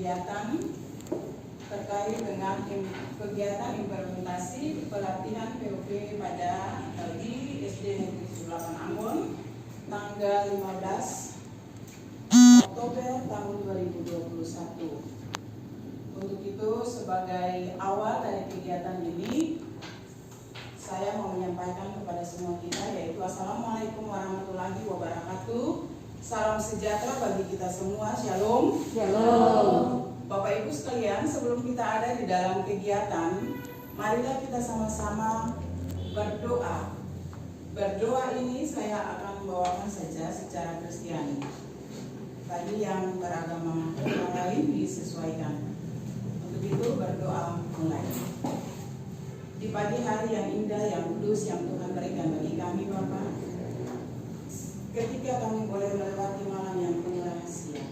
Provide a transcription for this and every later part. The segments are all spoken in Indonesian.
kegiatan terkait dengan kegiatan implementasi pelatihan POP pada di SD Negeri 78 Ambon tanggal 15 Oktober tahun 2021. Untuk itu, sebagai awal dari kegiatan ini, saya mau menyampaikan kepada semua kita, yaitu Assalamualaikum warahmatullahi wabarakatuh. Salam sejahtera bagi kita semua. Shalom. Shalom. Bapak Ibu sekalian, sebelum kita ada di dalam kegiatan, marilah kita sama-sama berdoa. Berdoa ini saya akan membawakan saja secara Kristiani. Bagi yang beragama yang lain disesuaikan. Untuk itu berdoa mulai. Di pagi hari yang indah, yang kudus, yang Tuhan berikan bagi kami Bapa, ketika kami boleh melewati malam yang penuh rahasia,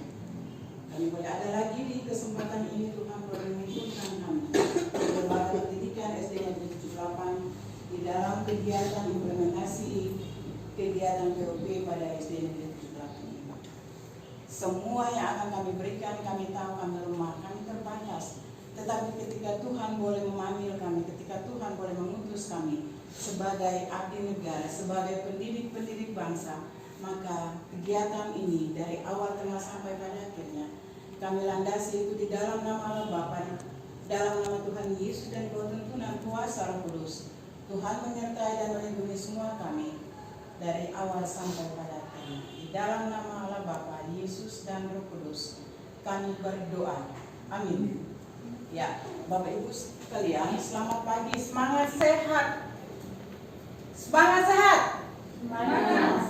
kami boleh ada lagi di kesempatan ini. Tuhan boleh mengizinkan kami di lembaga pendidikan SD Negeri 78 di dalam kegiatan implementasi kegiatan POP pada SD Negeri 78 ini. Semua yang akan kami berikan, kami tahu kami lemah, kami terbatas. Tetapi ketika Tuhan boleh memanggil kami, ketika Tuhan boleh mengutus kami sebagai abdi negara, sebagai pendidik-pendidik bangsa, maka kegiatan ini dari awal tengah sampai pada akhirnya kami landasi itu di dalam nama Allah Bapa, dalam nama Tuhan Yesus dan tuntunan kuasa Roh Kudus. Tuhan menyertai dan melindungi semua kami dari awal sampai pada akhirnya. Di dalam nama Allah Bapa, Yesus dan Roh Kudus kami berdoa. Amin. Ya, Bapak Ibu sekalian, selamat pagi, semangat sehat. Semangat sehat. Semangat.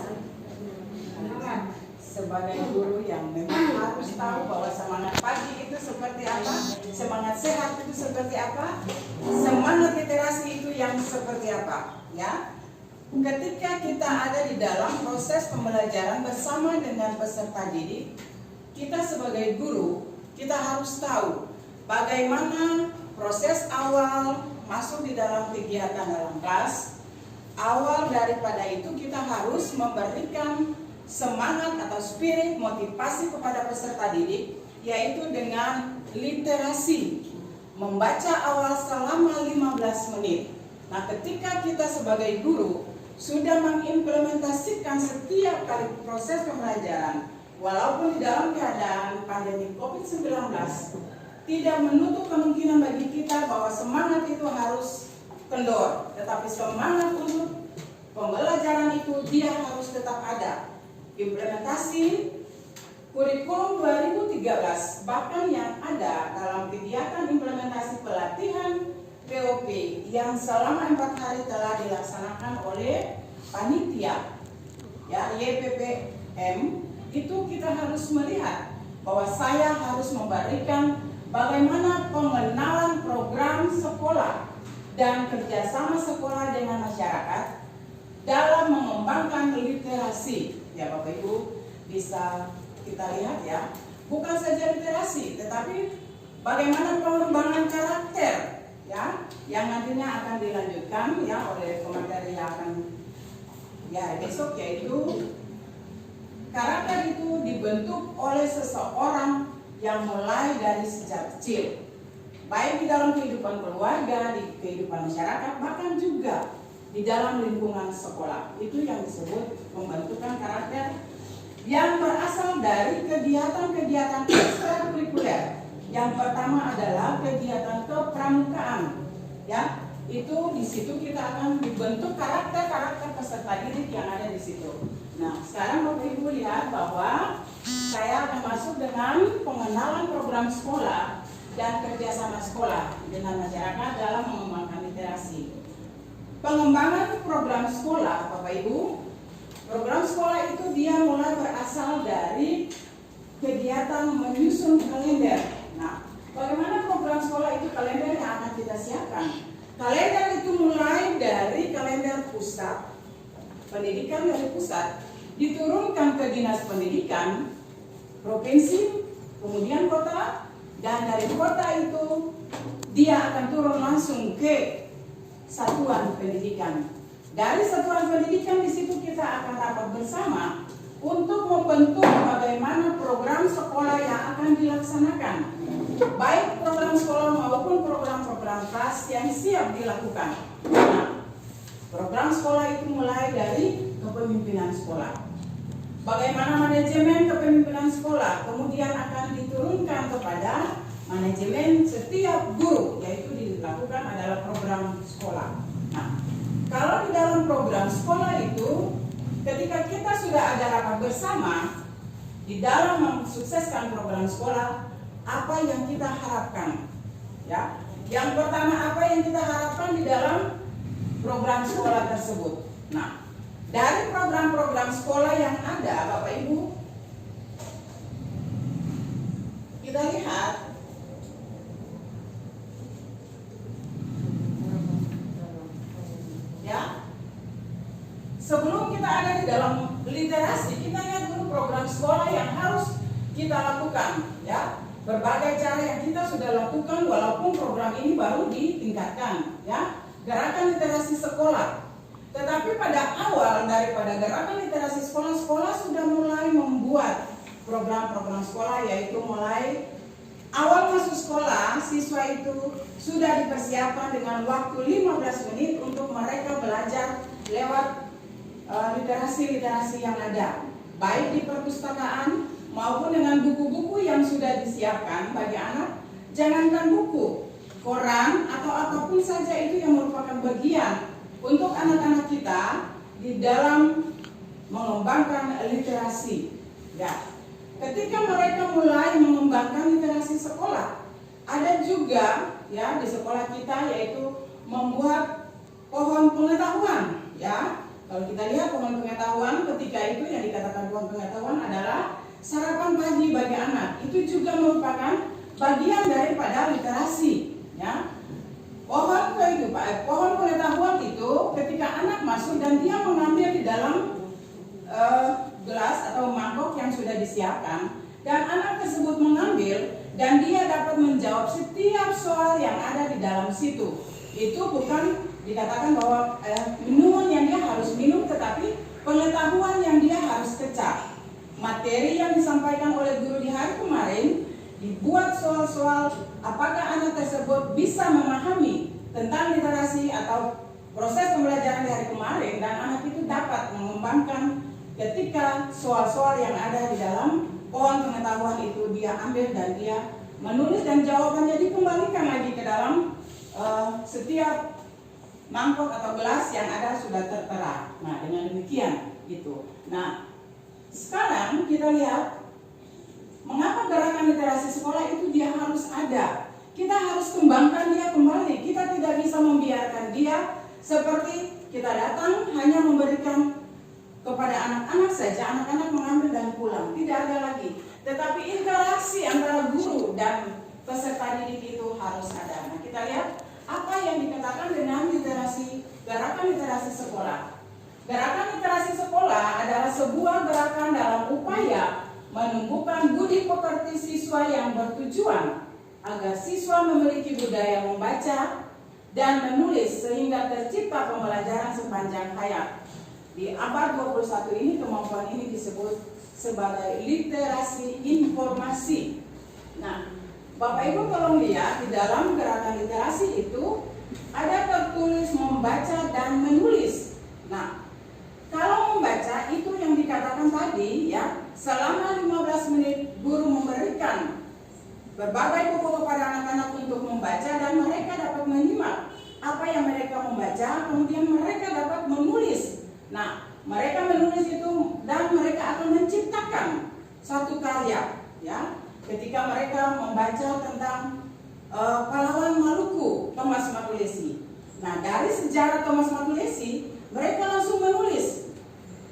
Sebagai guru yang memang harus tahu bahwa semangat pagi itu seperti apa, semangat sehat itu seperti apa, semangat literasi itu yang seperti apa, ya. Ketika kita ada di dalam proses pembelajaran bersama dengan peserta didik, kita sebagai guru, kita harus tahu bagaimana proses awal masuk di dalam kegiatan dalam kelas. Awal daripada itu kita harus memberikan semangat atau spirit motivasi kepada peserta didik, yaitu dengan literasi, membaca awal selama 15 menit. Nah, ketika kita sebagai guru sudah mengimplementasikan setiap kali proses pembelajaran, walaupun di dalam keadaan pandemi COVID-19, tidak menutup kemungkinan bagi kita bahwa semangat itu harus kendor, tetapi semangat untuk pembelajaran itu dia harus tetap ada. Implementasi kurikulum 2013 bahkan yang ada dalam kegiatan implementasi pelatihan POP yang selama 4 hari telah dilaksanakan oleh panitia, ya, YPPM, itu kita harus melihat bahwa saya harus memberikan bagaimana pengenalan program sekolah dan kerjasama sekolah dengan masyarakat dalam mengembangkan literasi. Ya Bapak Ibu bisa kita lihat ya, bukan saja literasi, tetapi bagaimana pengembangan karakter, ya, yang nantinya akan dilanjutkan ya oleh pemateri yang akan ya besok, yaitu karakter itu dibentuk oleh seseorang yang mulai dari sejak kecil, baik di dalam kehidupan keluarga, di kehidupan masyarakat, bahkan juga di dalam lingkungan sekolah. Itu yang disebut pembentukan karakter yang berasal dari kegiatan-kegiatan ekstrakurikuler. Yang pertama adalah kegiatan kepramukaan, ya. Itu di situ kita akan dibentuk karakter peserta didik yang ada di situ. Nah, sekarang Bapak Ibu lihat bahwa saya akan masuk dengan pengenalan program sekolah dan kerjasama sekolah dengan masyarakat dalam mengembangkan literasi. Pengembangan program sekolah, Bapak Ibu, program sekolah itu dia mulai berasal dari kegiatan menyusun kalender. Nah, bagaimana program sekolah itu kalender yang akan kita siapkan? Kalender itu mulai dari kalender pusat, pendidikan dari pusat, diturunkan ke dinas pendidikan, provinsi, kemudian kota, dan dari kota itu dia akan turun langsung ke satuan pendidikan. Dari satuan pendidikan di situ kita akan rapat bersama untuk membentuk bagaimana program sekolah yang akan dilaksanakan, baik program sekolah maupun program-program kelas yang siap dilakukan. Nah, program sekolah itu mulai dari kepemimpinan sekolah. Bagaimana manajemen kepemimpinan sekolah kemudian akan diturunkan kepada manajemen setiap guru, yaitu dilakukan adalah program sekolah. Nah, kalau di dalam program sekolah itu, ketika kita sudah ada rapat bersama di dalam mensukseskan program sekolah, apa yang kita harapkan? Ya, yang pertama, apa yang kita harapkan di dalam program sekolah tersebut? Nah, dari program-program sekolah yang ada, Bapak Ibu, kita lihat ya, sebelum kita ada di dalam literasi, kita lihat dulu program sekolah yang harus kita lakukan, ya. Berbagai cara yang kita sudah lakukan walaupun program ini baru ditingkatkan, ya. Gerakan literasi sekolah. Tetapi pada awal daripada gerakan literasi sekolah sudah mulai membuat program-program sekolah, yaitu mulai awal masuk sekolah, siswa itu sudah dipersiapkan dengan waktu 15 menit untuk mereka belajar lewat literasi-literasi yang ada, baik di perpustakaan maupun dengan buku-buku yang sudah disiapkan bagi anak. Jangankan buku, koran atau apapun saja itu yang merupakan bagian untuk anak-anak kita di dalam mengembangkan literasi. Ya, ketika mereka mulai mengembangkan literasi sekolah, ada juga ya di sekolah kita yaitu membuat pohon pengetahuan. Ya, kalau kita lihat pohon pengetahuan, ketika itu yang dikatakan pohon pengetahuan adalah sarapan pagi bagi anak. Itu juga merupakan bagian daripada literasi. Ya, pohon pengetahuan itu ketika anak masuk dan dia mengambil di dalam gelas atau mangkok yang sudah disiapkan, dan anak tersebut mengambil dan dia dapat menjawab setiap soal yang ada di dalam situ. Itu bukan dikatakan bahwa minuman yang dia harus minum, tetapi pengetahuan yang dia harus kecap. Materi yang disampaikan oleh guru di hari kemarin dibuat soal-soal apakah anak tersebut bisa memahami tentang literasi atau proses pembelajaran di hari kemarin, dan anak itu dapat mengembangkan ketika soal-soal yang ada di dalam pohon pengetahuan itu dia ambil dan dia menulis, dan jawabannya dikembalikan lagi ke dalam setiap mangkok atau gelas yang ada sudah tertera. Nah, dengan demikian gitu. Nah, sekarang kita lihat mengapa gerakan literasi sekolah itu dia harus ada. Kita harus kembangkan dia kembali. Kita tidak bisa membiarkan dia seperti kita datang hanya memberikan kepada anak-anak saja, anak-anak mengambil dan pulang. Tidak ada lagi. Tetapi interaksi antara guru dan peserta didik itu harus ada. Nah, kita lihat apa yang dikatakan dengan literasi, gerakan literasi sekolah. Gerakan literasi sekolah adalah sebuah gerakan dalam upaya menumbuhkan budi pekerti siswa yang bertujuan agar siswa memiliki budaya membaca dan menulis sehingga tercipta pembelajaran sepanjang hayat. Di abad 21 ini kemampuan ini disebut sebagai literasi informasi. Nah, Bapak Ibu tolong lihat di dalam gerakan literasi itu ada tertulis membaca dan menulis. Nah, kalau membaca itu yang dikatakan tadi ya, selama 15 menit guru memberikan berbagai buku kepada anak-anak untuk membaca dan mereka dapat menyimak apa yang mereka membaca, kemudian mereka dapat menulis. Nah, mereka menulis itu dan mereka akan menciptakan satu karya ya. Ketika mereka membaca tentang pahlawan Maluku, Thomas Matulesi. Nah, dari sejarah Thomas Matulesi, mereka langsung menulis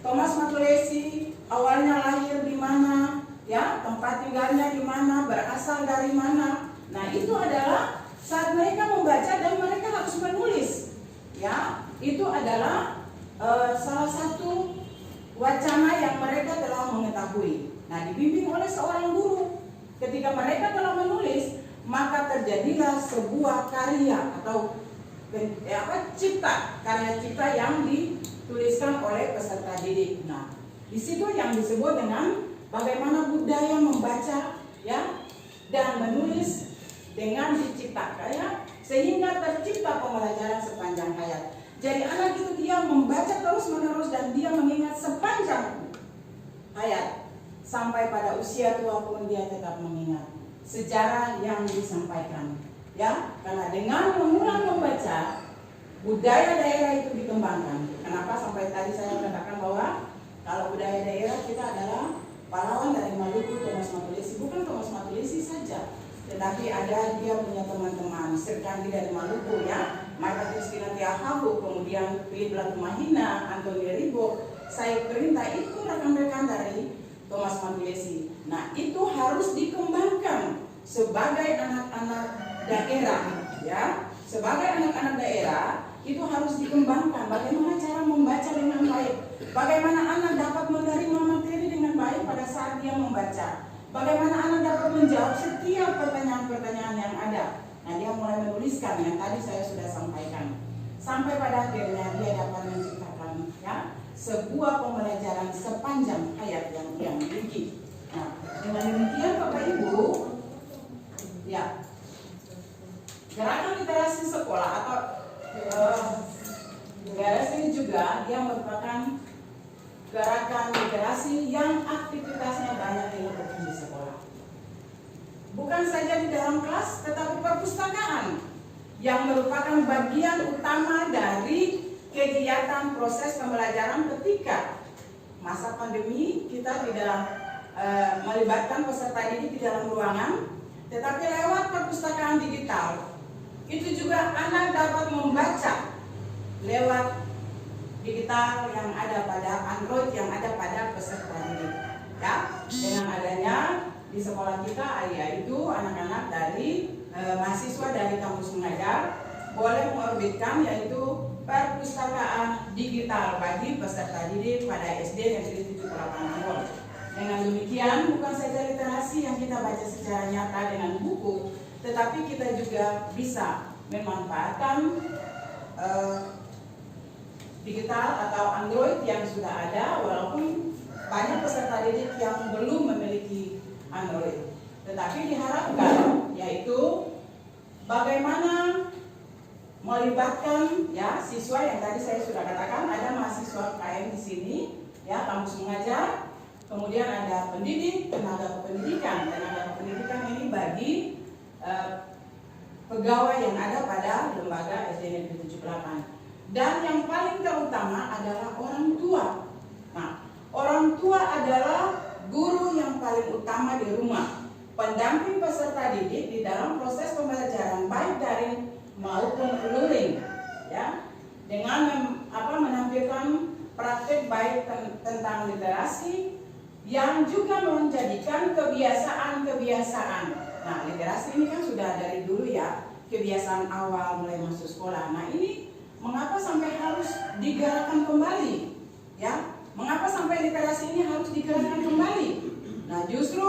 Thomas Matulesi awalnya lahir di mana, ya, tempat tinggalnya di mana, berasal dari mana. Nah, itu adalah saat mereka membaca dan mereka harus menulis. Ya, itu adalah salah satu wacana yang mereka telah mengetahui. Nah, dibimbing oleh seorang guru. Ketika mereka telah menulis, maka terjadilah sebuah karya atau karya cipta yang dituliskan oleh peserta didik. Nah, Di situ yang disebut dengan bagaimana budaya membaca ya dan menulis dengan diciptakan ya, sehingga tercipta pembelajaran sepanjang hayat. Jadi anak itu dia membaca terus-menerus dan dia mengingat sepanjang hayat. Sampai pada usia tua pun dia tetap mengingat sejarah yang disampaikan. Ya, karena dengan mengulang membaca, budaya daerah itu dikembangkan. Kenapa sampai tadi saya katakan bahwa kalau budaya daerah kita adalah pahlawan dari Maluku, Thomas Matulisi. Bukan Thomas Matulisi saja, tetapi ada dia punya teman-teman Serkandi dari Maluku ya, Marta Kristina Tiahahu, kemudian Philip Latumahina, Antoni Ribo, saya perintah itu rekan-rekan dari Thomas Matulisi. Nah, itu harus dikembangkan sebagai anak-anak daerah ya. Sebagai anak-anak daerah itu harus dikembangkan bagaimana cara membaca dengan baik. Bagaimana anak dapat menerima materi dengan baik pada saat dia membaca. Bagaimana anak dapat menjawab setiap pertanyaan-pertanyaan yang ada. Nah, dia mulai menuliskan yang tadi saya sudah sampaikan. Sampai pada akhirnya dia dapat menciptakan ya sebuah pembelajaran sepanjang hayat yang dia miliki. Nah, dengan demikian Bapak Ibu, ya, gerakan literasi sekolah atau gerakan ini juga dia merupakan gerakan literasi yang aktivitasnya banyak dilakukan di sekolah. Bukan saja di dalam kelas, tetapi perpustakaan yang merupakan bagian utama dari kegiatan proses pembelajaran ketika masa pandemi. Kita tidak melibatkan peserta didik di dalam ruangan, tetapi lewat perpustakaan digital itu juga anak dapat membaca lewat digital yang ada pada Android, yang ada pada peserta didik ya. Dengan adanya di sekolah kita yaitu anak-anak dari mahasiswa dari kampus mengajar boleh mengorbitkan yaitu perpustakaan digital bagi peserta didik pada SD Negeri 78 Anggol. Dengan demikian bukan saja literasi yang kita baca secara nyata dengan buku, tetapi kita juga bisa memanfaatkan digital atau Android yang sudah ada, walaupun banyak peserta didik yang belum memiliki Android. Tetapi diharapkan yaitu bagaimana melibatkan ya siswa yang tadi saya sudah katakan, ada mahasiswa KM di sini ya, kampus mengajar, kemudian ada pendidik, tenaga kependidikan. Tenaga kependidikan ini bagi pegawai yang ada pada lembaga SD Negeri 78. Dan yang paling terutama adalah orang tua. Nah, orang tua adalah guru yang paling utama di rumah, pendamping peserta didik di dalam proses pembelajaran baik daring maupun luring, ya, dengan menampilkan praktik baik tentang literasi yang juga menjadikan kebiasaan-kebiasaan. Nah, literasi ini kan sudah dari dulu ya, kebiasaan awal mulai masuk sekolah. Nah, ini mengapa sampai harus digerakkan kembali? Ya, mengapa sampai literasi ini harus digerakkan kembali? Nah, justru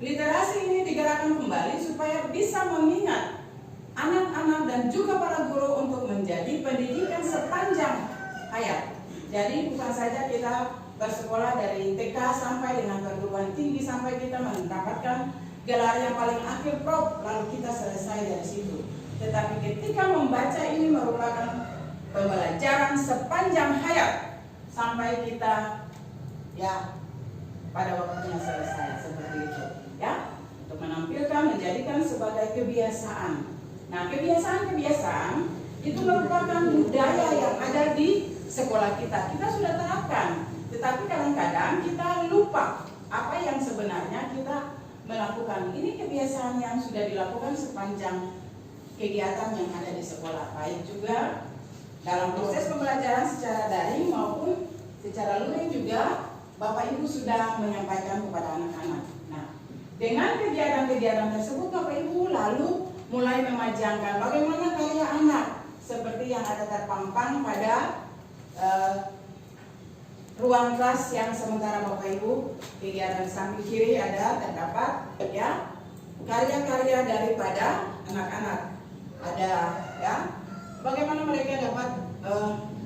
literasi ini digerakkan kembali supaya bisa mengingat anak-anak dan juga para guru untuk menjadi pendidikan sepanjang hayat. Jadi bukan saja kita bersekolah dari TK sampai dengan perguruan tinggi sampai kita mendapatkan gelar yang paling akhir Prof, lalu kita selesai dari situ. Tetapi ketika membaca ini merupakan pembelajaran sepanjang hayat sampai kita ya pada waktunya selesai seperti itu ya, untuk menampilkan menjadikan sebagai kebiasaan. Nah, kebiasaan-kebiasaan itu merupakan budaya yang ada di sekolah kita. Kita sudah terapkan, tetapi kadang-kadang kita lupa apa yang sebenarnya kita melakukan. Ini kebiasaan yang sudah dilakukan sepanjang kegiatan yang ada di sekolah, baik juga dalam proses pembelajaran secara daring maupun secara luring juga Bapak Ibu sudah menyampaikan kepada anak-anak. Nah, dengan kegiatan-kegiatan tersebut Bapak Ibu lalu mulai memajangkan bagaimana karya anak seperti yang ada terpampang pada ruang kelas yang sementara Bapak Ibu. Kegiatan samping kiri terdapat ya karya-karya daripada anak-anak. Ada ya bagaimana mereka dapat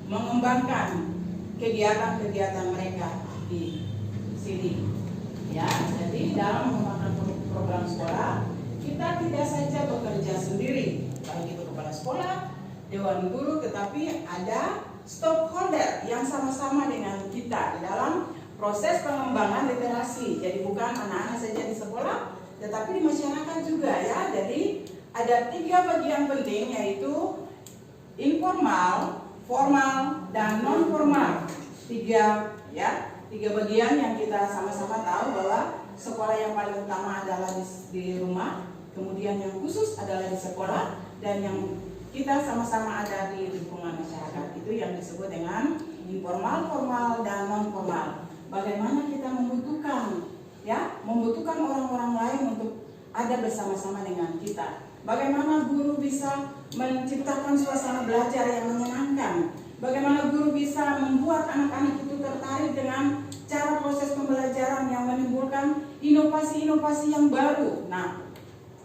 mengembangkan kegiatan-kegiatan mereka di sini. Ya, jadi dalam mengembangkan program sekolah kita tidak saja bekerja sendiri, baik itu kepala sekolah, dewan guru, tetapi ada stakeholder yang sama-sama dengan kita di dalam proses pengembangan literasi. Jadi bukan anak-anak saja di sekolah, tetapi di masyarakat juga ya. Jadi ada 3 bagian penting, yaitu informal, formal, dan non formal. 3 bagian yang kita sama-sama tahu bahwa sekolah yang paling utama adalah di rumah, kemudian yang khusus adalah di sekolah, dan yang kita sama-sama ada di lingkungan masyarakat. Itu yang disebut dengan informal, formal, dan non formal. Bagaimana kita membutuhkan orang-orang lain untuk ada bersama-sama dengan kita. Bagaimana guru bisa menciptakan suasana belajar yang menyenangkan. Bagaimana guru bisa membuat anak-anak itu tertarik dengan cara proses pembelajaran yang menimbulkan inovasi-inovasi yang baru. Nah,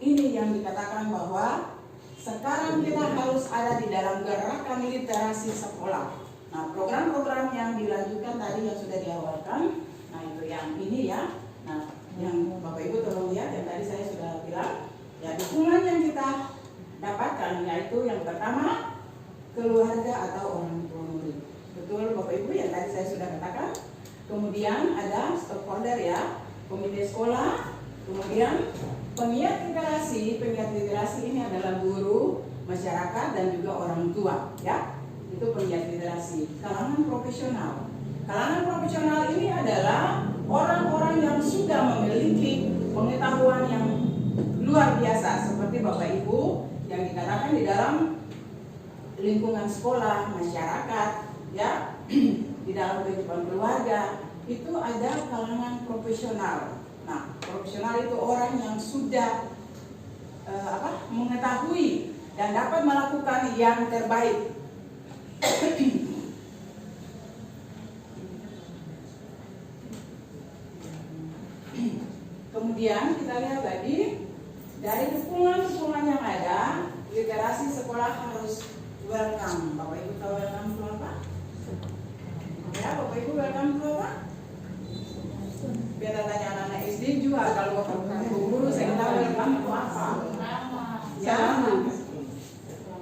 ini yang dikatakan bahwa sekarang kita harus ada di dalam gerakan literasi sekolah. Nah, program-program yang dilanjutkan tadi yang sudah diawalkan, nah itu yang ini ya. Nah, yang Bapak Ibu tolong lihat, yang tadi saya sudah bilang, ya dukungan yang kita dapatkan yaitu yang pertama keluarga atau orang tua murid. Betul Bapak Ibu yang tadi saya sudah katakan. Kemudian ada stakeholder ya, komite sekolah, kemudian pengiat literasi ini adalah guru, masyarakat, dan juga orang tua ya. Itu pengiat literasi. Kalangan profesional ini adalah orang-orang yang sudah memiliki pengetahuan yang luar biasa, seperti Bapak Ibu yang dikatakan di dalam lingkungan sekolah, masyarakat ya, di dalam kehidupan keluarga, itu ada kalangan profesional. Nah, profesional itu orang yang sudah mengetahui dan dapat melakukan yang terbaik. Kemudian kita lihat lagi dari dukungan yang ada, literasi sekolah harus welcome. Bapak Ibu tahu welcome itu apa? Ya, Bapak Ibu welcome itu apa? Biar tanya anak-anak SD juga, kalau Bapak Ibu guru saya tahu welcome itu apa? Ya,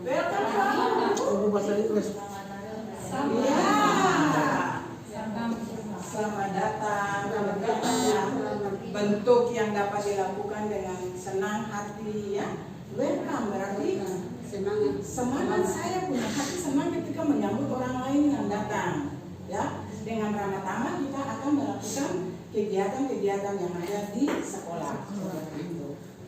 welcome itu apa? Ya, selamat datang. Bentuk yang dapat dilakukan dengan senang hati ya. Welcome berarti semangat saya punya hati senang ketika menyambut orang lain yang datang ya. Dengan ramah tamah kita akan melakukan kegiatan-kegiatan yang ada di sekolah.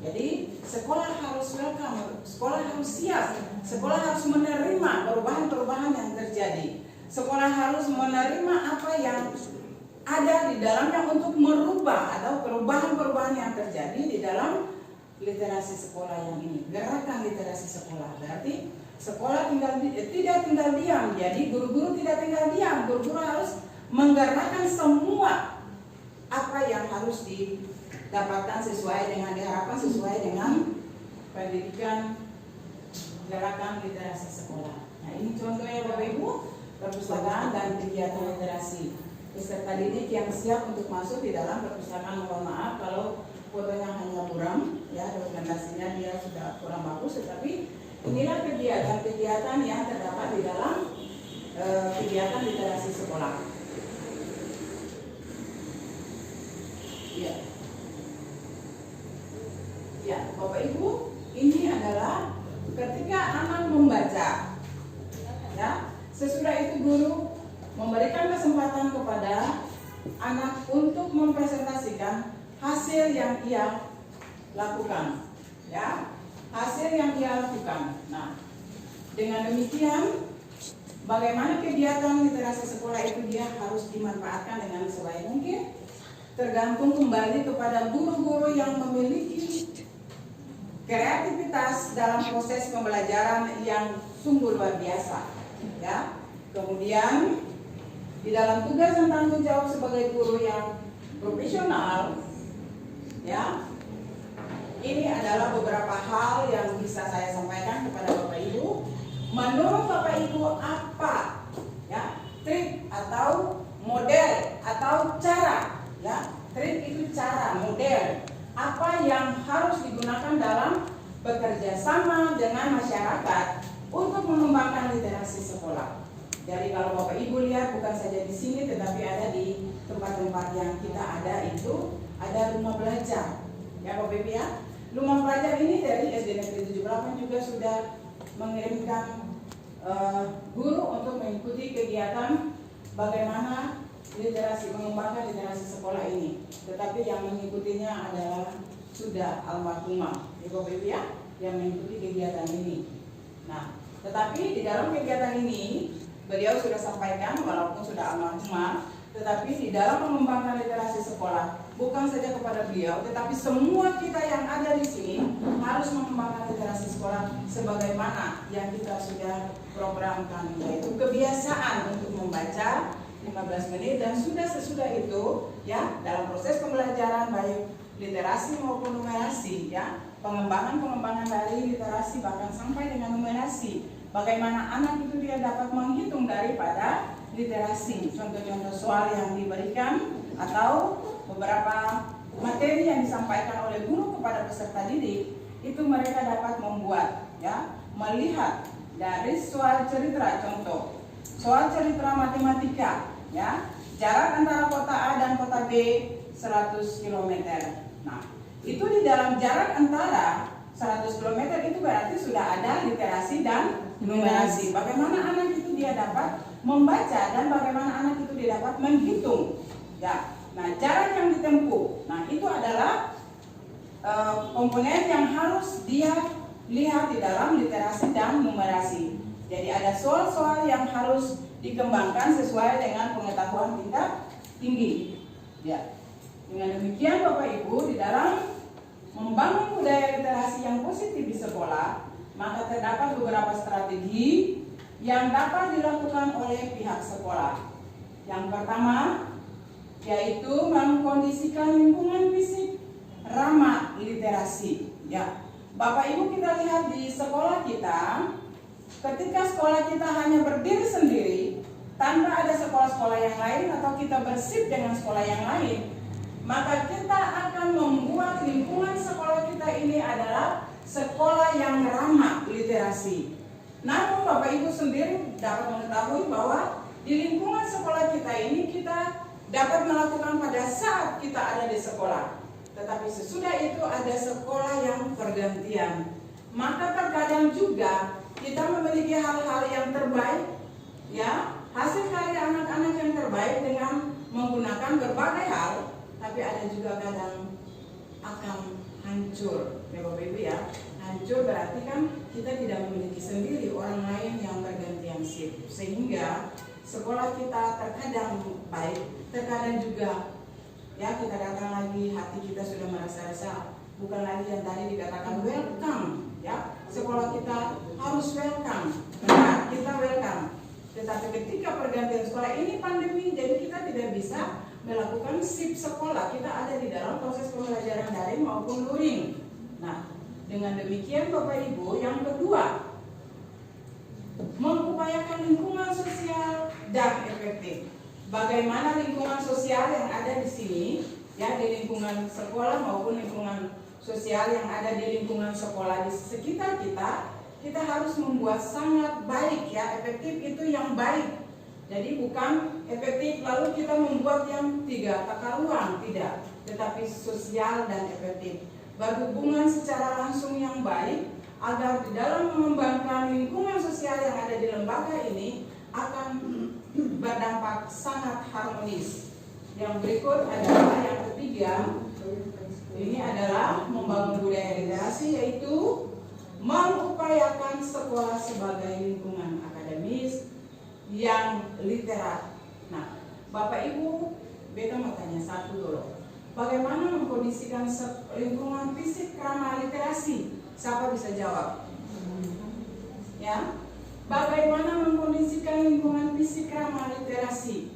Jadi sekolah harus welcome, sekolah harus siap, sekolah harus menerima perubahan-perubahan yang terjadi. Sekolah harus menerima apa yang ada di dalamnya untuk merubah atau perubahan-perubahan yang terjadi di dalam literasi sekolah yang ini. Gerakan literasi sekolah berarti sekolah tidak tinggal diam. Jadi guru-guru tidak tinggal diam. Guru-guru harus menggerakkan semua apa yang harus didapatkan sesuai dengan diharapkan, sesuai dengan pendidikan gerakan literasi sekolah. Nah, ini contohnya Bapak Ibu, perpustakaan dan kegiatan literasi. Peserta didik yang siap untuk masuk di dalam perpustakaan, mohon maaf kalau fotonya hanya buram ya, dokumentasinya dia sudah kurang bagus, tetapi inilah kegiatan-kegiatan yang terdapat di dalam kegiatan literasi sekolah. Ya. Ya, Bapak Ibu, ini adalah ketika anak membaca. Ya, sesudah itu guru memberikan kesempatan kepada anak untuk mempresentasikan hasil yang ia lakukan, ya, hasil yang ia lakukan. Nah, dengan demikian, bagaimana kegiatan literasi sekolah itu dia harus dimanfaatkan dengan sebaik mungkin, tergantung kembali kepada guru-guru yang memiliki kreativitas dalam proses pembelajaran yang sungguh luar biasa, ya. Kemudian di dalam tugas dan tanggung jawab sebagai guru yang profesional, ya, ini adalah beberapa hal yang bisa saya sampaikan kepada Bapak Ibu. Menurut Bapak Ibu apa ya trik atau model atau cara ya. Trik itu cara, model, apa yang harus digunakan dalam bekerja sama dengan masyarakat untuk mengembangkan literasi sekolah. Jadi kalau Bapak Ibu lihat bukan saja di sini tetapi ada di tempat-tempat yang kita ada itu ada rumah belajar. Ya Bapak Ibu ya. Rumah belajar ini dari SD Negeri 78 juga sudah mengirimkan guru untuk mengikuti kegiatan bagaimana literasi, mengembangkan literasi sekolah ini. Tetapi yang mengikutinya adalah sudah almarhumah, Bapak Ibu ya, yang mengikuti kegiatan ini. Nah, tetapi di dalam kegiatan ini beliau sudah sampaikan walaupun sudah almarhumah, tetapi di dalam mengembangkan literasi sekolah bukan saja kepada beliau, tetapi semua kita yang ada di sini harus mengembangkan literasi sekolah sebagaimana yang kita sudah programkan, yaitu kebiasaan untuk membaca 15 menit dan sudah sesudah itu ya dalam proses pembelajaran baik literasi maupun numerasi ya, pengembangan dari literasi bahkan sampai dengan numerasi, bagaimana anak itu dia dapat menghitung daripada literasi, contoh-contoh soal yang diberikan atau beberapa materi yang disampaikan oleh guru kepada peserta didik itu mereka dapat membuat ya, melihat dari soal cerita, contoh soal cerita matematika ya, jarak antara kota A dan kota B 100 km. Nah, itu di dalam jarak antara 100 km itu berarti sudah ada literasi dan numerasi. Bagaimana anak itu dia dapat membaca dan bagaimana anak itu dia dapat menghitung. Ya. Nah, jarak yang ditempuh. Nah, itu adalah komponen yang harus dia lihat di dalam literasi dan numerasi. Jadi ada soal-soal yang harus dikembangkan sesuai dengan pengetahuan tingkat tinggi. Ya. Dengan demikian Bapak Ibu, di dalam membangun budaya literasi yang positif di sekolah, maka terdapat beberapa strategi yang dapat dilakukan oleh pihak sekolah. Yang pertama, yaitu mengkondisikan lingkungan fisik ramah literasi. Ya, Bapak Ibu kita lihat di sekolah kita, ketika sekolah kita hanya berdiri sendiri, tanpa ada sekolah-sekolah yang lain atau kita bersih dengan sekolah yang lain, maka kita akan membuat lingkungan sekolah kita ini adalah sekolah yang ramah literasi. Namun Bapak Ibu sendiri dapat mengetahui bahwa di lingkungan sekolah kita ini kita dapat melakukan pada saat kita ada di sekolah. Tetapi sesudah itu ada sekolah yang pergantian. Maka terkadang juga kita memiliki hal-hal yang terbaik, ya, hasil karya anak-anak yang terbaik dengan menggunakan berbagai hal. Tapi ada juga kadang akan hancur, ya Bapak Ibu ya. Hancur berarti kan kita tidak memiliki sendiri, orang lain yang bergantian shift, sehingga sekolah kita terkadang baik, terkadang juga ya kita datang lagi hati kita sudah merasa resah, bukan lagi yang tadi dikatakan welcome, ya sekolah kita harus welcome, benar kita welcome. Tetapi ketika pergantian sekolah ini pandemi, jadi kita tidak bisa melakukan shift sekolah, kita ada di dalam proses pembelajaran daring maupun luring. Nah, dengan demikian Bapak Ibu, yang kedua, mengupayakan lingkungan sosial dan efektif. Bagaimana lingkungan sosial yang ada di sini, ya di lingkungan sekolah maupun lingkungan sosial yang ada di lingkungan sekolah di sekitar kita, kita harus membuat sangat baik ya, efektif itu yang baik. Jadi bukan efektif lalu kita membuat yang tiga tata ruang, tidak, tetapi sosial dan efektif. Berhubungan secara langsung yang baik agar di dalam mengembangkan lingkungan sosial yang ada di lembaga ini akan berdampak sangat harmonis. Yang berikut adalah yang ketiga, ini adalah membangun budaya literasi, yaitu mengupayakan sekolah sebagai lingkungan akademis yang literat. Nah, Bapak Ibu, beta mau tanya satu dulu. Bagaimana mengkondisikan lingkungan fisik ramah literasi? Siapa bisa jawab? Ya, bagaimana mengkondisikan lingkungan fisik ramah literasi?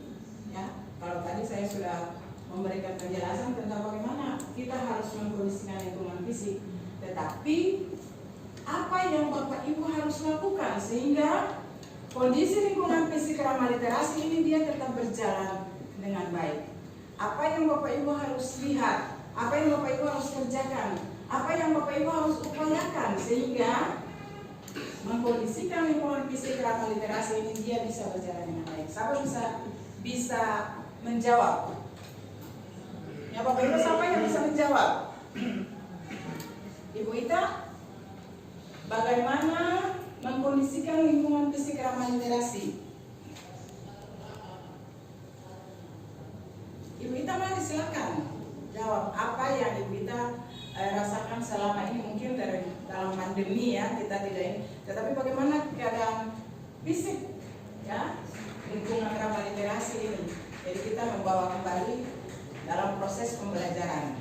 Ya, kalau tadi saya sudah memberikan penjelasan tentang bagaimana kita harus mengkondisikan lingkungan fisik, tetapi apa yang Bapak Ibu harus lakukan sehingga kondisi lingkungan fisik ramah literasi ini dia tetap berjalan dengan baik? apa yang Bapak Ibu harus lihat, apa yang Bapak Ibu harus kerjakan, apa yang Bapak Ibu harus upayakan sehingga mengkondisikan lingkungan fisik ramah literasi ini dia bisa berjalan dengan baik. Siapa bisa menjawab? Ya Bapak Ibu, siapa yang bisa menjawab? Ibu Ita, bagaimana mengkondisikan lingkungan fisik ramah literasi? Ibu Ita, mari silakan jawab apa yang Ibu Ita rasakan selama ini. Mungkin dalam pandemi ya kita tidak ini, tetapi bagaimana keadaan fisik ya lingkungan ramah literasi ini. Jadi kita membawa kembali dalam proses pembelajaran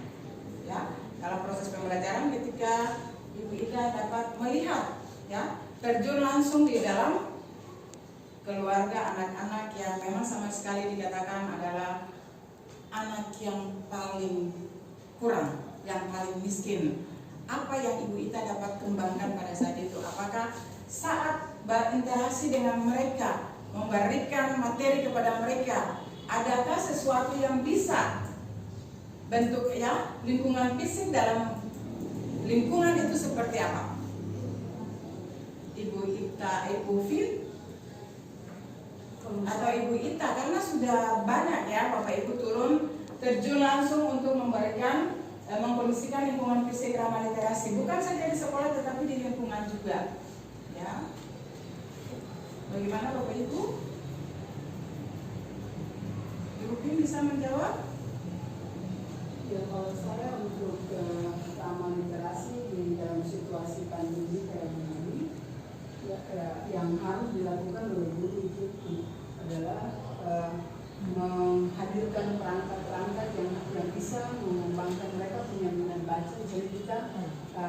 ya, dalam proses pembelajaran ketika Ibu Ita dapat melihat ya, terjun langsung di dalam keluarga anak-anak yang memang sama sekali dikatakan adalah anak yang paling kurang, yang paling miskin. Apa yang Ibu Ita dapat kembangkan pada saat itu? Apakah saat berinteraksi dengan mereka, memberikan materi kepada mereka, adakah sesuatu yang bisa bentuk ya lingkungan fisik dalam lingkungan itu seperti apa? Ibu Ita, Ibu Fin atau Ibu Ita, karena sudah banyak ya Bapak Ibu turun terjun langsung untuk memberikan mengkondisikan lingkungan fisik ramah literasi, bukan saja di sekolah tetapi di lingkungan juga ya. Bagaimana Bapak Ibu? Ibu Fin bisa menjawab? Ya, kalau saya untuk ramah literasi di dalam situasi pandemi kayak begini, yang harus dilakukan oleh guru itu adalah menghadirkan perangkat-perangkat yang bisa mengembangkan mereka punya minat baca. Jadi kita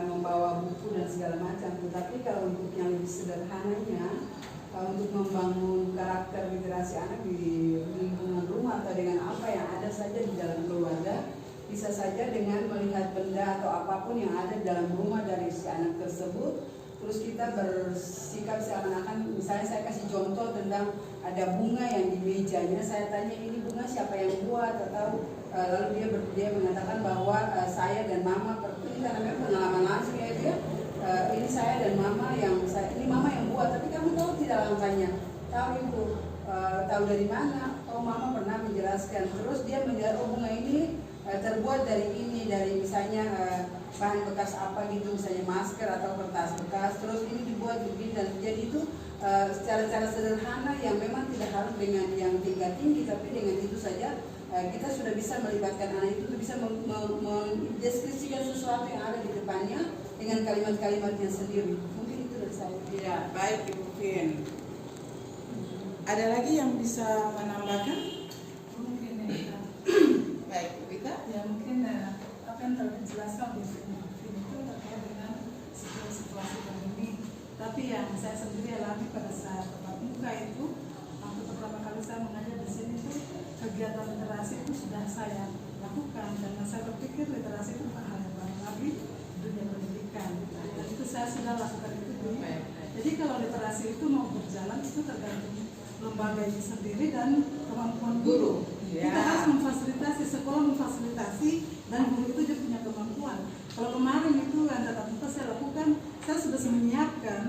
membawa buku dan segala macam. Tetapi kalau untuk yang lebih sederhananya, untuk membangun karakter literasi anak di lingkungan rumah atau dengan apa yang ada saja di dalam keluarga, bisa saja dengan melihat benda atau apapun yang ada di dalam rumah dari si anak tersebut, terus kita bersikap seakan-akan, misalnya saya kasih contoh tentang ada bunga yang di mejanya, saya tanya ini bunga siapa yang buat, atau lalu dia mengatakan bahwa saya dan mama, ini karena memang pengalaman langsung ya dia, ini saya dan mama ini mama yang buat, tapi kamu tahu tidak langkahnya, tahu ibu, tahu dari mana? Oh mama pernah menjelaskan, terus dia menjelaskan oh bunga ini terbuat dari ini, dari misalnya bahan bekas apa gitu, misalnya masker atau kertas bekas, terus ini dibuat begini, dan jadi itu secara sederhana yang memang tidak harus dengan yang tinggi, tapi dengan itu saja kita sudah bisa melibatkan anak itu bisa mendeskripsikan sesuatu yang ada di depannya dengan kalimat-kalimatnya sendiri. Mungkin itu dari saya. Iya, baik Ibu Fin. Ada lagi yang bisa menambahkan? Mungkin ya. Baik, Ibu Ita. Ya mungkin apa yang telah dijelaskan di film itu terkait dengan situasi pandemi. Tapi yang saya sendiri alami pada saat tatap muka itu, waktu pertama kali saya mengajar di sini itu kegiatan literasi itu sudah saya lakukan, karena saya berpikir literasi itu bukan hal yang baru lagi dunia pendidikan. Dan itu saya sudah lakukan itu dulu. Jadi kalau literasi itu mau berjalan itu tergantung lembaga itu sendiri dan kemampuan guru. Kita harus memfasilitasi, sekolah memfasilitasi, dan guru itu juga punya kemampuan. Kalau kemarin itu yang tatap muka saya lakukan, saya sudah menyiapkan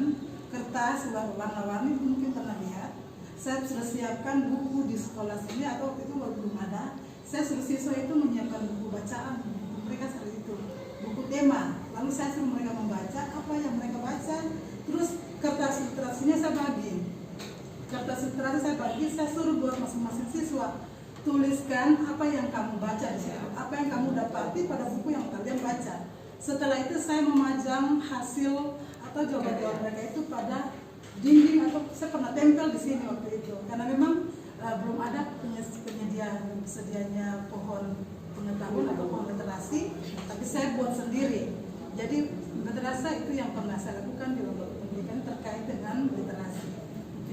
kertas warna-warni, mungkin pernah lihat. Saya sudah siapkan buku di sekolah sini, atau waktu itu belum ada. Saya suruh siswa itu menyiapkan buku bacaan, mereka seperti itu, buku tema. Lalu saya suruh mereka membaca apa yang mereka baca. Terus kertas literasinya saya bagi. Kertas literasi saya bagi, saya suruh buat masing-masing siswa tuliskan apa yang kamu baca di situ, apa yang kamu dapati pada buku yang kalian baca. Setelah itu saya memajang hasil atau jawaban mereka itu pada dinding, atau saya pernah tempel di sini waktu itu, karena memang belum ada sedianya pohon pengetahuan atau pohon literasi, tapi saya buat sendiri. Jadi literasi itu yang pernah saya lakukan di lembaga pendidikan terkait dengan literasi.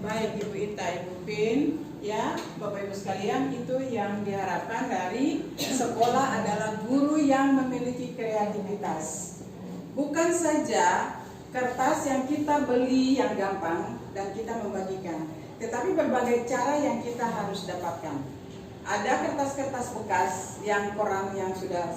Baik Ibu Ita, Ibu Fin, ya Bapak Ibu sekalian, itu yang diharapkan dari sekolah adalah guru yang memiliki kreativitas. Bukan saja kertas yang kita beli yang gampang dan kita membagikan, tetapi berbagai cara yang kita harus dapatkan. ada kertas-kertas bekas yang koran yang sudah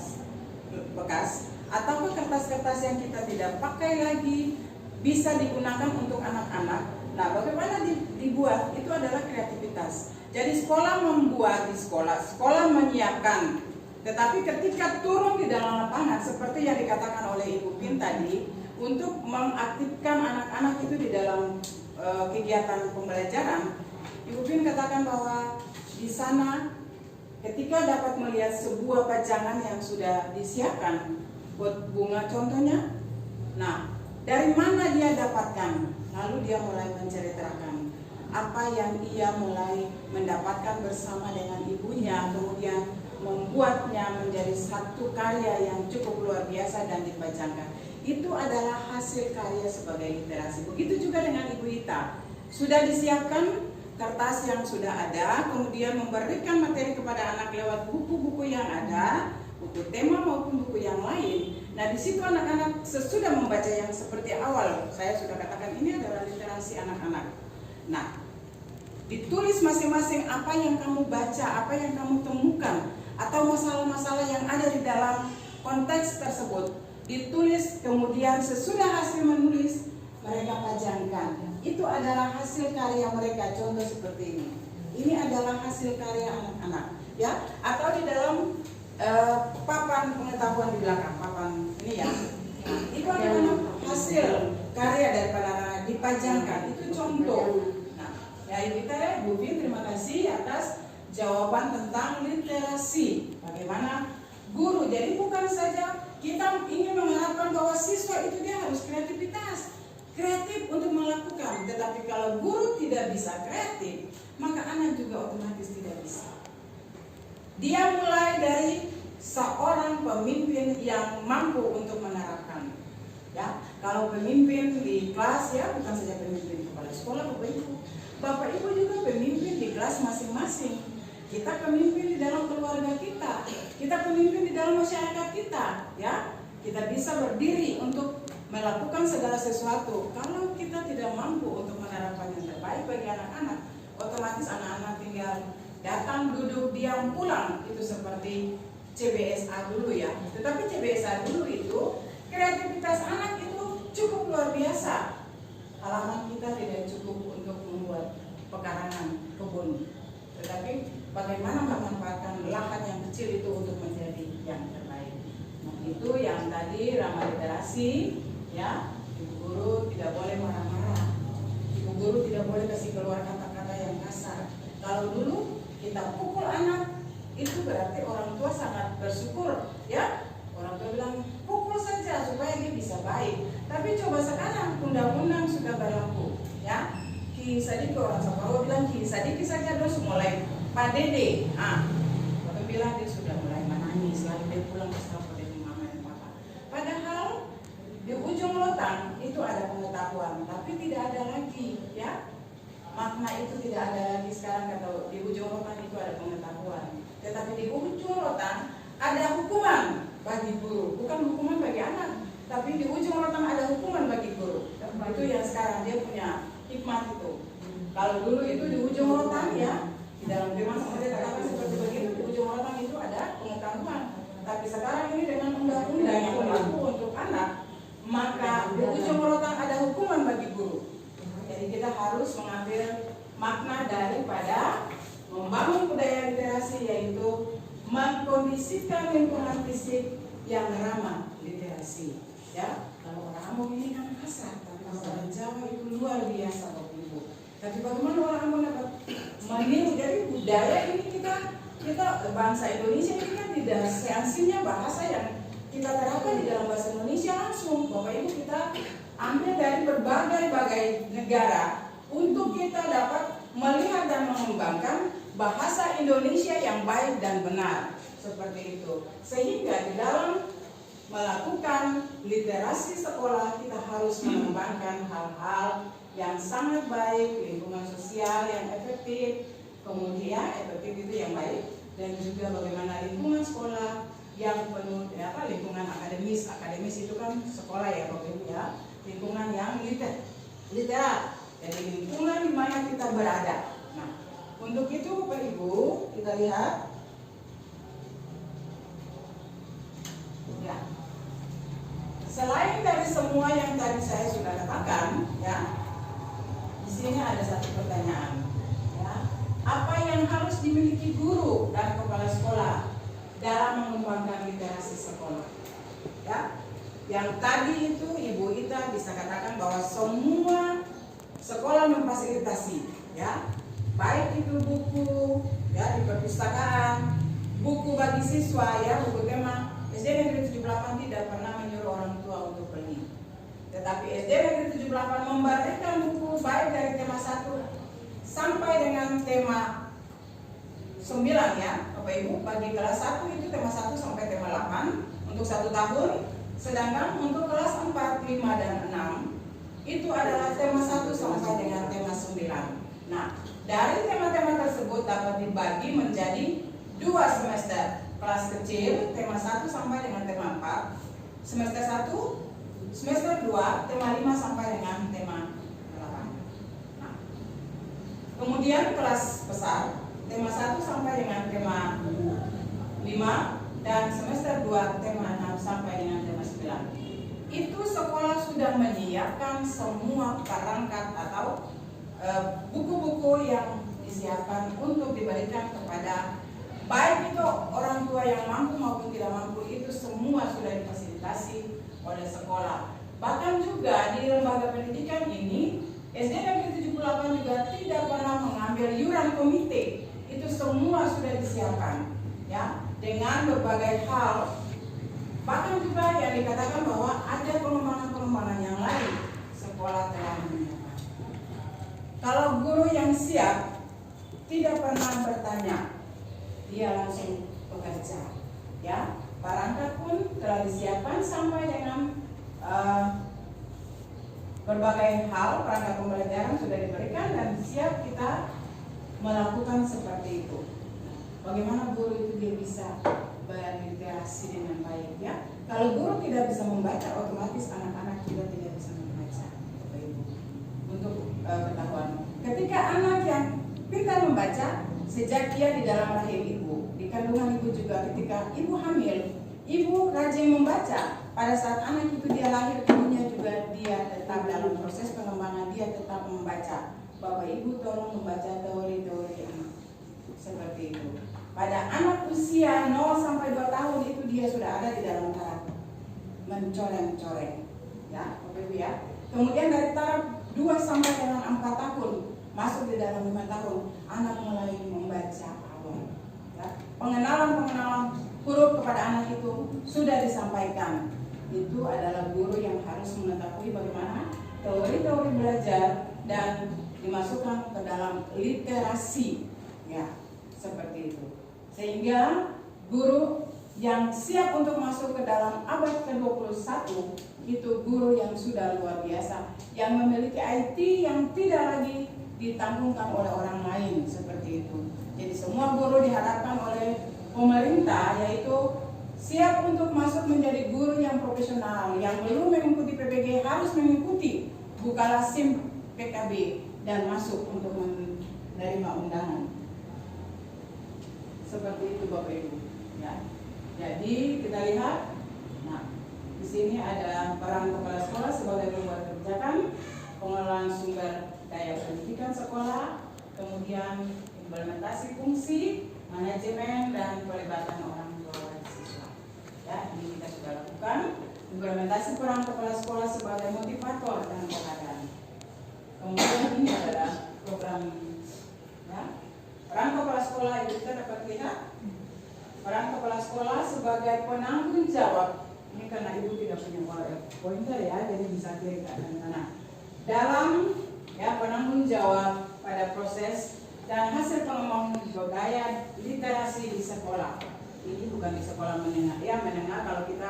bekas, ataukah kertas-kertas yang kita tidak pakai lagi bisa digunakan untuk anak-anak. Nah, bagaimana dibuat? Itu adalah kreativitas. Jadi sekolah membuat di sekolah menyiapkan. Tetapi ketika turun di dalam lapangan, seperti yang dikatakan oleh Ibu Pin tadi, untuk mengaktifkan anak-anak itu di dalam kegiatan pembelajaran, Ibu Pin katakan bahwa di sana ketika dapat melihat sebuah pajangan yang sudah disiapkan buat bunga contohnya, nah dari mana dia dapatkan? Lalu dia mulai menceritakan apa yang ia mulai mendapatkan bersama dengan ibunya, kemudian membuatnya menjadi satu karya yang cukup luar biasa dan dipajangkan. Itu adalah hasil karya sebagai literasi. Begitu juga dengan Ibu Ita, sudah disiapkan kertas yang sudah ada, kemudian memberikan materi kepada anak lewat buku-buku yang ada, buku tema maupun buku yang lain. Nah, di situ anak-anak sesudah membaca yang seperti awal saya sudah katakan, ini adalah literasi anak-anak. Nah, ditulis masing-masing apa yang kamu baca, apa yang kamu temukan, atau masalah-masalah yang ada di dalam konteks tersebut. Ditulis, kemudian sesudah hasil menulis, mereka pajangkan. Itu adalah hasil karya mereka, contoh seperti ini. Ini adalah hasil karya anak-anak, ya. Atau di dalam papan pengetahuan di belakang, papan ini ya. Nah, itu adalah hasil karya daripada anak-anak dipajangkan. Itu contoh. Nah, ya Ibu Ita, Bu Pin, terima kasih atas jawaban tentang literasi. Bagaimana guru? Jadi bukan saja kita ingin mengharapkan bahwa siswa itu dia harus kreatif untuk melakukan. Tetapi kalau guru tidak bisa kreatif, maka anak juga otomatis tidak bisa. Dia mulai dari seorang pemimpin yang mampu untuk menerapkan. Ya, kalau pemimpin di kelas, ya bukan saja pemimpin kepala sekolah, Bapak Ibu juga pemimpin di kelas masing-masing. Kita pemimpin di dalam keluarga kita, kita pemimpin di dalam masyarakat kita, ya. Kita bisa berdiri untuk melakukan segala sesuatu. Kalau kita tidak mampu untuk menerapkan yang terbaik bagi anak-anak, otomatis anak-anak tinggal datang, duduk, diam, pulang. Itu seperti CBSA dulu ya. Tetapi CBSA dulu itu kreativitas anak itu cukup luar biasa. Halaman kita tidak cukup untuk membuat pekarangan kebun, tetapi bagaimana memanfaatkan lahan yang kecil itu untuk menjadi yang terbaik. Nah, itu yang tadi ramah literasi, ya. Ibu guru tidak boleh marah-marah. Ibu guru tidak boleh kasih keluar kata-kata yang kasar. Kalau dulu kita pukul anak, itu berarti orang tua sangat bersyukur, ya. Orang tua bilang pukul saja supaya dia bisa baik. Tapi coba sekarang undang-undang sudah berlaku, ya. Ki Sadiki, orang Saparua bilang Ki Sadiki saja terus mulai Pak Dede. Bapak bilang dia sudah mulai menangis, lalu dia pulang ke sekolah dengan mama dan papa. Padahal di ujung lotang itu ada pengetahuan, tapi tidak ada lagi, ya. Makna itu tidak ada lagi sekarang. Kata di ujung lotang itu ada pengetahuan, tetapi di ujung lotang ada hukuman bagi guru, bukan hukuman bagi anak, tapi di ujung lotang ada hukuman bagi guru. Itu yang sekarang dia punya hikmat itu. Kalau dulu itu di ujung lotang, ya, di dalam firman seperti katakan seperti begitu, di ujung lotang itu ada pengetahuan. Tapi sekarang ini dengan undang-undang yang berlaku untuk anak, maka di ujung lotang ada hukuman bagi guru. Jadi kita harus mengambil makna daripada membangun budaya literasi, yaitu mengkondisikan lingkungan fisik yang ramah literasi. Ya, kalau orang Ambon ini kan kasar, tapi kalau orang Jawa itu luar biasa, Bapak Ibu. Tapi bagaimana orang Ambon dapat meniru dari budaya ini? Kita bangsa Indonesia ini kan tidak seansinya bahasa yang kita terapkan di dalam bahasa Indonesia langsung. Bapak Ibu, kita ambil dari berbagai negara untuk kita dapat melihat dan mengembangkan bahasa Indonesia yang baik dan benar, seperti itu. Sehingga di dalam melakukan literasi sekolah kita harus mengembangkan hal-hal yang sangat baik, lingkungan sosial yang efektif, kemudian efektif itu yang baik, dan juga bagaimana lingkungan sekolah yang penuh lingkungan akademis itu kan sekolah ya Bapak Ibu, ya, lingkungan yang literat, jadi lingkungan di mana kita berada. Nah, untuk itu Bapak Ibu kita lihat ya. Selain dari semua yang tadi saya sudah katakan, ya, di sini ada satu pertanyaan, ya, apa yang harus dimiliki guru dan kepala sekolah dalam mengembangkan literasi sekolah? Ya, yang tadi itu Ibu Ita bisa katakan bahwa semua sekolah memfasilitasi, ya, baik itu buku, ya, di perpustakaan, buku bagi siswa, ya, buku tema. SD Negeri 78 tidak pernah menyuruh orang tua untuk beli. Tetapi SD Negeri 78 membagikan buku baik dari tema 1 sampai dengan tema 9, ya Bapak Ibu. Bagi kelas 1 itu tema 1 sampai tema 8 untuk 1 tahun. Sedangkan untuk kelas 4, 5, dan 6 itu adalah tema 1 sampai dengan tema 9. Nah, dari tema-tema tersebut dapat dibagi menjadi 2 semester. Kelas kecil tema 1 sampai dengan tema 4, semester 1, semester 2 tema 5 sampai dengan tema 8. Nah, kemudian kelas besar tema 1 sampai dengan tema 5 dan semester 2 tema 6 sampai dengan tema 9. Itu sekolah sudah menyiapkan semua perangkat atau buku-buku yang disiapkan untuk diberikan kepada baik itu orang tua yang mampu maupun tidak mampu, itu semua sudah difasilitasi oleh sekolah. Bahkan juga di lembaga pendidikan ini SD Negeri 78 juga tidak pernah mengambil iuran komite. Itu semua sudah disiapkan, ya, dengan berbagai hal. Bahkan juga yang dikatakan bahwa ada pengembangan-pengembangan yang lain sekolah telah menyiapkan. Kalau guru yang siap tidak pernah bertanya, dia langsung bekerja, ya. Perangkat pun telah disiapkan sampai dengan berbagai hal, perangkat pembelajaran sudah diberikan dan siap kita melakukan seperti itu. Bagaimana guru itu dia bisa berinteraksi dengan baik, ya? Kalau guru tidak bisa membaca, otomatis anak-anak juga tidak bisa membaca, Bapak Ibu. Untuk ketahuan, ketika anak yang pintar membaca sejak dia di dalam rahim ibu, di kandungan ibu juga, ketika ibu hamil, ibu rajin membaca. Pada saat anak itu dia lahir ke dunia juga dia tetap dalam proses pengembangan, dia tetap membaca. Bapak Ibu tolong membaca teori-teori anak seperti itu. Pada anak usia 0 sampai 2 tahun itu dia sudah ada di dalam taraf mencoreng-coreng, ya Bapak Ibu, ya. Kemudian dari taraf 2 sampai dengan 4 tahun masuk di dalam 5 tahun, anak mulai membaca awal, ya. Pengenalan huruf kepada anak itu sudah disampaikan. Itu adalah guru yang harus mengetahui bagaimana teori-teori belajar dan dimasukkan ke dalam literasi, ya, seperti itu. Sehingga guru yang siap untuk masuk ke dalam abad ke-21 itu guru yang sudah luar biasa, yang memiliki IT yang tidak lagi ditanggungkan oleh orang lain, seperti itu. Jadi semua guru diharapkan oleh pemerintah yaitu siap untuk masuk menjadi guru yang profesional. Yang belum mengikuti PPG harus mengikuti, bukalah SIM PKB dan masuk untuk menerima undangan. Seperti itu Bapak Ibu, ya. Jadi kita lihat, nah di sini ada peran kepala sekolah sebagai pembuat kebijakan, pengelolaan sumber daya pendidikan sekolah, kemudian implementasi fungsi, manajemen dan pelibatan orang tua dan siswa. Ya, ini kita sudah lakukan. Implementasi peran kepala sekolah sebagai motivator dan pengkaderan. Kemudian ini adalah program, ya. Peran kepala sekolah itu kita dapat lihat. Peran kepala sekolah sebagai penanggung jawab. Ini karena ibu tidak punya pointer, ya, jadi bisa kiri kanan sana. Dalam, ya, penanggung jawab pada proses dan hasil pengembangan budaya literasi di sekolah. Ini bukan di sekolah menengah, ya, menengah. Kalau kita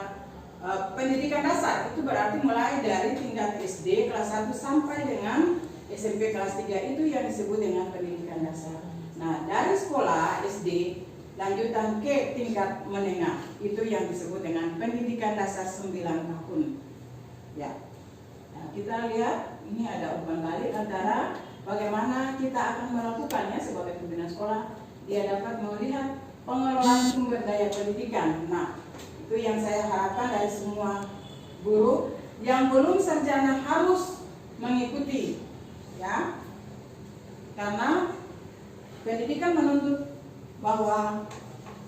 pendidikan dasar itu berarti mulai dari tingkat SD kelas 1 sampai dengan SMP kelas 3 itu yang disebut dengan pendidikan dasar. Nah, dari sekolah SD lanjutan ke tingkat menengah itu yang disebut dengan pendidikan dasar 9 tahun. Ya. Nah, kita lihat ini ada umpan balik antara bagaimana kita akan melakukannya sebagai pimpinan sekolah. Dia dapat melihat pengelolaan sumber daya pendidikan. Nah, itu yang saya harapkan dari semua guru yang belum sarjana harus mengikuti, ya. Karena pendidikan menuntut bahwa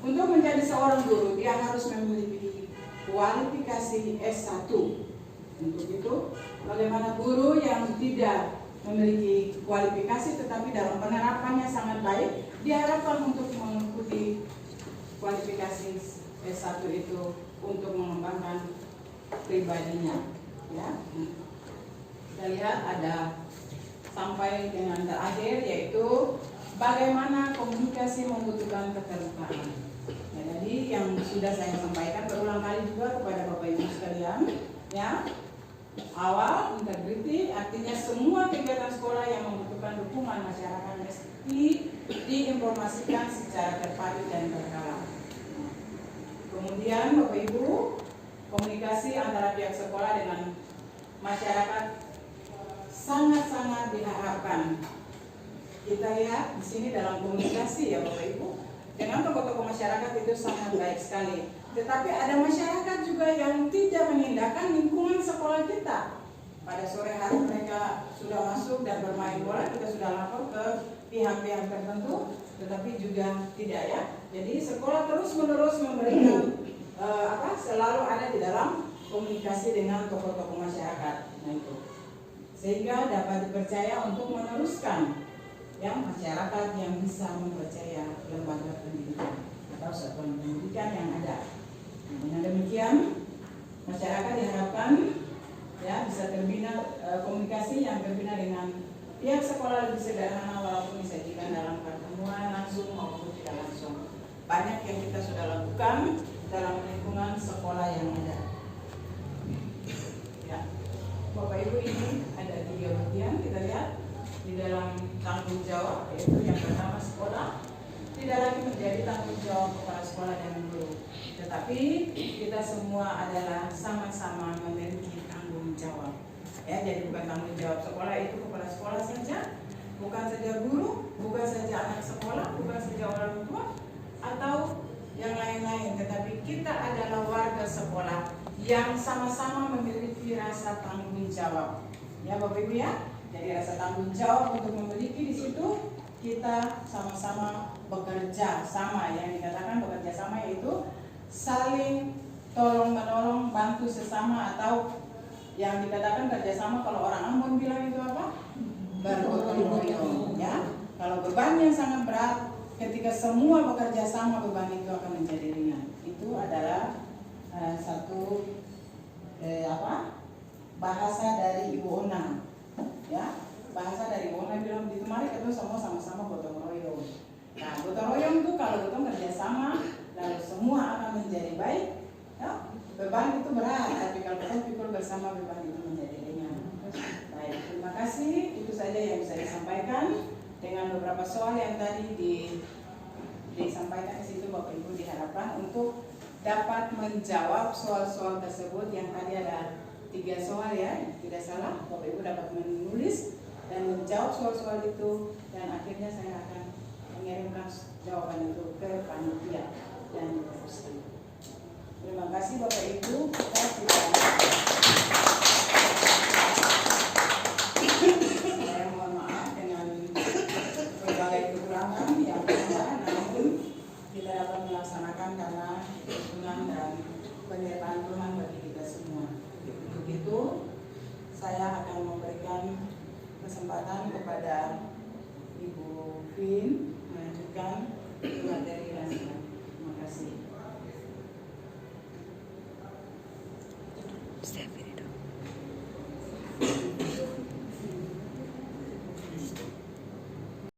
untuk menjadi seorang guru dia harus memiliki kualifikasi S1. Untuk itu, bagaimana guru yang tidak memiliki kualifikasi tetapi dalam penerapannya sangat baik, diharapkan untuk mengikuti kualifikasi S1 itu untuk mengembangkan pribadinya, ya. Kita lihat ada sampai dengan terakhir, yaitu bagaimana komunikasi membutuhkan keterbukaan. Ya, jadi yang sudah saya sampaikan berulang kali juga kepada Bapak Ibu sekalian, ya. Awal, integriti, artinya semua kegiatan sekolah yang membutuhkan dukungan masyarakat mesti diinformasikan secara terpadu dan berkala. Kemudian Bapak Ibu, komunikasi antara pihak sekolah dengan masyarakat sangat-sangat diharapkan. Kita lihat di sini dalam komunikasi, ya Bapak Ibu, dengan tokoh-tokoh masyarakat itu sangat baik sekali. Tetapi ada masyarakat juga yang tidak mengindahkan lingkungan sekolah kita. Pada sore hari mereka sudah masuk dan bermain bola, kita sudah lapor ke pihak-pihak tertentu, tetapi juga tidak, ya. Jadi sekolah terus-menerus memberikan selalu ada di dalam komunikasi dengan tokoh-tokoh masyarakat. Nah, itu sehingga dapat dipercaya untuk meneruskan yang masyarakat yang bisa mempercaya lembaga pendidikan atau satuan pendidikan yang ada. Dengan demikian, masyarakat diharapkan, ya, bisa terbina komunikasi yang terbina dengan pihak sekolah lebih sederhana walaupun disajikan dalam pertemuan langsung maupun tidak langsung. Banyak yang kita sudah lakukan dalam lingkungan sekolah yang ada. Ya, Bapak Ibu, ini ada 3 bagian kita lihat di dalam tanggung jawab, yaitu yang pertama sekolah tidak lagi menjadi tanggung jawab kepala sekolah dan guru, tetapi kita semua adalah sama-sama memiliki tanggung jawab. Ya, jadi bukan tanggung jawab sekolah itu kepala sekolah saja, bukan saja guru, bukan saja anak sekolah, bukan saja orang tua atau yang lain-lain, tetapi kita adalah warga sekolah yang sama-sama memiliki rasa tanggung jawab. Ya Bapak Ibu, ya. Jadi rasa tanggung jawab untuk memiliki di situ kita sama-sama bekerja sama. Yang dikatakan bekerja sama yaitu saling tolong menolong, bantu sesama, atau yang dikatakan kerjasama kalau orang Ambon bilang itu apa? Bergotong royong, ya. Kalau beban yang sangat berat, ketika semua bekerja sama beban itu akan menjadi ringan. Itu adalah satu bahasa dari Ibu Ona, ya. Bahasa dari Ibu Ona bilang begitu, mari kita semua sama-sama gotong royong. Nah, gotong royong itu kalau gotong kerjasama, lalu semua akan menjadi baik. Ya, beban itu berat, tapi kalau kita pikul bersama beban itu menjadi ringan. Baik, terima kasih. Itu saja yang bisa disampaikan dengan beberapa soal yang tadi disampaikan di situ. Bapak Ibu diharapkan untuk dapat menjawab soal-soal tersebut yang tadi ada 3 soal, ya, tidak salah. Bapak Ibu dapat menulis dan menjawab soal-soal itu, dan akhirnya saya akan mengirimkan jawaban itu ke panitia dan diteruskan. Terima kasih Bapak Ibu. Saya mohon maaf dengan berbagai kekurangan yang ada, namun kita dapat melaksanakan karena dukungan dan penyertaan Tuhan bagi kita semua. Untuk itu, saya akan memberikan kesempatan kepada